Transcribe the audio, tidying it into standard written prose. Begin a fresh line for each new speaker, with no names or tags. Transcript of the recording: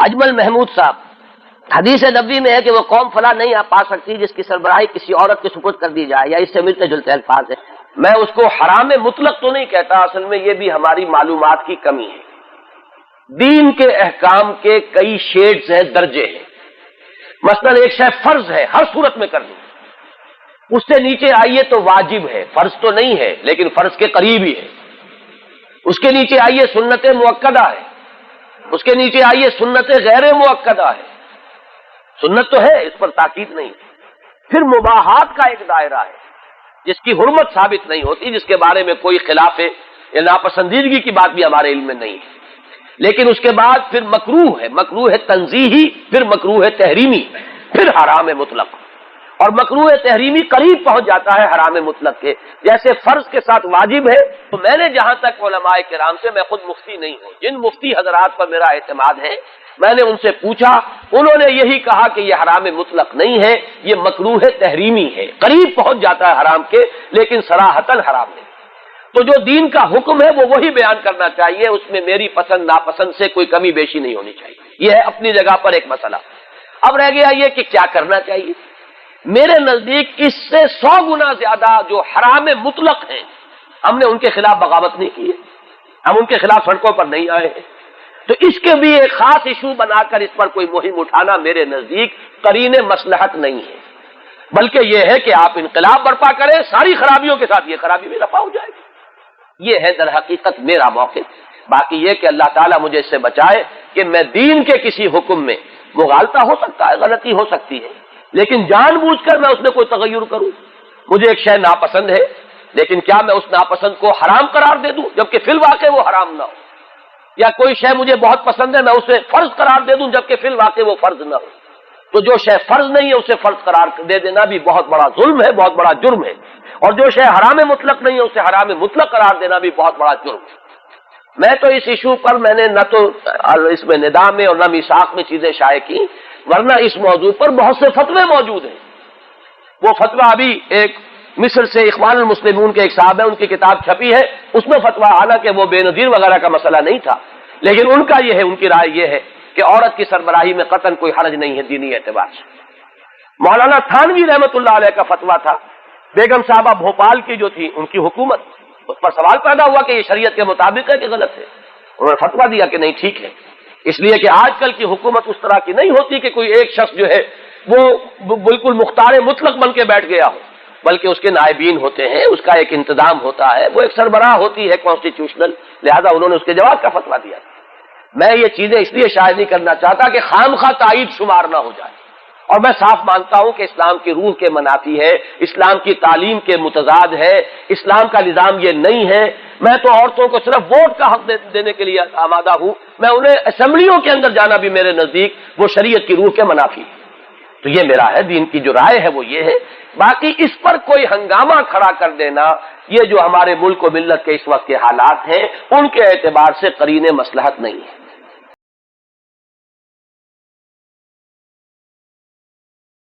اجمل محمود صاحب، حدیث نبوی میں ہے کہ وہ قوم فلاں نہیں آ پا سکتی جس کی سربراہی کسی عورت کے سپرد کر دی جائے، یا اس سے ملتے جلتے الفاظ ہیں. میں اس کو حرام مطلق تو نہیں کہتا، اصل میں یہ بھی ہماری معلومات کی کمی ہے. دین کے احکام کے کئی شیڈز ہیں، درجے ہیں. مثلا ایک شے فرض ہے ہر صورت میں کرنی، اس سے نیچے آئیے تو واجب ہے، فرض تو نہیں ہے لیکن فرض کے قریب ہی ہے. اس کے نیچے آئیے سنت مؤکدہ ہے، اس کے نیچے آئیے سنت غیر مؤکدہ ہے. سنت تو ہے، اس پر تاکید نہیں. پھر مباحات کا ایک دائرہ ہے جس کی حرمت ثابت نہیں ہوتی، جس کے بارے میں کوئی خلاف ہے یا ناپسندیدگی کی بات بھی ہمارے علم میں نہیں ہے. لیکن اس کے بعد پھر مکروہ ہے، مکروہ ہے تنزیہی، پھر مکروہ ہے تحریمی، پھر حرام مطلق. اور مکروہ تحریمی قریب پہنچ جاتا ہے حرام مطلق کے، جیسے فرض کے ساتھ واجب ہے. تو میں نے جہاں تک علماء کرام سے، میں خود مفتی نہیں ہوں، جن مفتی حضرات پر میرا اعتماد ہے، میں نے ان سے پوچھا، انہوں نے یہی کہا کہ یہ حرام مطلق نہیں ہے، یہ مکروہ تحریمی ہے، قریب پہنچ جاتا ہے حرام کے لیکن صراحتاً حرام نہیں. تو جو دین کا حکم ہے وہ وہی بیان کرنا چاہیے، اس میں میری پسند ناپسند سے کوئی کمی بیشی نہیں ہونی چاہیے. یہ ہے اپنی جگہ پر ایک مسئلہ. اب رہ گیا یہ کہ کیا کرنا چاہیے. میرے نزدیک اس سے 100 گنا زیادہ جو حرام مطلق ہیں، ہم نے ان کے خلاف بغاوت نہیں کی ہے، ہم ان کے خلاف سڑکوں پر نہیں آئے ہیں. تو اس کے بھی ایک خاص ایشو بنا کر اس پر کوئی مہم اٹھانا میرے نزدیک قرین مصلحت نہیں ہے، بلکہ یہ ہے کہ آپ انقلاب برپا کریں، ساری خرابیوں کے ساتھ یہ خرابی بھی رفع ہو جائے گی. یہ ہے در حقیقت میرا موقف. باقی یہ کہ اللہ تعالیٰ مجھے اس سے بچائے کہ میں دین کے کسی حکم میں مغالطہ ہو سکتا ہے، غلطی ہو سکتی ہے، لیکن جان بوجھ کر میں اس میں کوئی تغیر کروں. مجھے ایک شے ناپسند ہے لیکن کیا میں اس ناپسند کو حرام قرار دے دوں جبکہ فی الواقع وہ حرام نہ ہو؟ یا کوئی شے مجھے بہت پسند ہے، میں اسے فرض قرار دے دوں جبکہ فی الواقع وہ فرض نہ ہو؟ تو جو شے فرض نہیں ہے اسے فرض قرار دے دینا بھی بہت بڑا ظلم ہے، بہت بڑا جرم ہے. اور جو شے حرام مطلق نہیں ہے اسے حرام مطلق قرار دینا بھی بہت بڑا جرم ہے. میں تو اس ایشو پر میں نے نہ تو اس میں ندا میں اور نہ میثاق میں چیزیں شائع کی، ورنہ اس موضوع پر بہت سے فتوے موجود ہیں. وہ فتویٰ ابھی ایک مصر سے اخوان المسلمون کے ایک صاحب ہیں، ان کی کتاب چھپی ہے، اس میں فتویٰ، حالانکہ وہ بے نظیر وغیرہ کا مسئلہ نہیں تھا، لیکن ان کا یہ ہے، ان کی رائے یہ ہے کہ عورت کی سربراہی میں قطعاً کوئی حرج نہیں ہے دینی اعتبار سے. مولانا تھانوی رحمۃ اللہ علیہ کا فتویٰ تھا، بیگم صاحبہ بھوپال کی جو تھی ان کی حکومت، اس پر سوال پیدا ہوا کہ یہ شریعت کے مطابق ہے کہ غلط ہے. انہوں نے فتویٰ دیا کہ نہیں ٹھیک ہے، اس لیے کہ آج کل کی حکومت اس طرح کی نہیں ہوتی کہ کوئی ایک شخص جو ہے وہ بالکل مختار مطلق بن کے بیٹھ گیا ہو، بلکہ اس کے نائبین ہوتے ہیں، اس کا ایک انتظام ہوتا ہے، وہ ایک سربراہ ہوتی ہے کانسٹیٹیوشنل. لہذا انہوں نے اس کے جواب کا فتویٰ دیا. میں یہ چیزیں اس لیے شائع نہیں کرنا چاہتا کہ خامخواہ تائید شمار نہ ہو جائے. اور میں صاف مانتا ہوں کہ اسلام کی روح کے منافی ہے، اسلام کی تعلیم کے متضاد ہے، اسلام کا نظام یہ نہیں ہے. میں تو عورتوں کو صرف ووٹ کا حق دینے کے لیے آمادہ ہوں، میں انہیں اسمبلیوں کے اندر جانا بھی میرے نزدیک وہ شریعت کی روح کے منافی ہے. تو یہ میرا ہے، دین کی جو رائے ہے وہ یہ ہے. باقی اس پر کوئی ہنگامہ کھڑا کر دینا، یہ جو ہمارے ملک و ملت کے اس وقت کے حالات ہیں ان کے اعتبار سے قرین مصلحت نہیں ہے.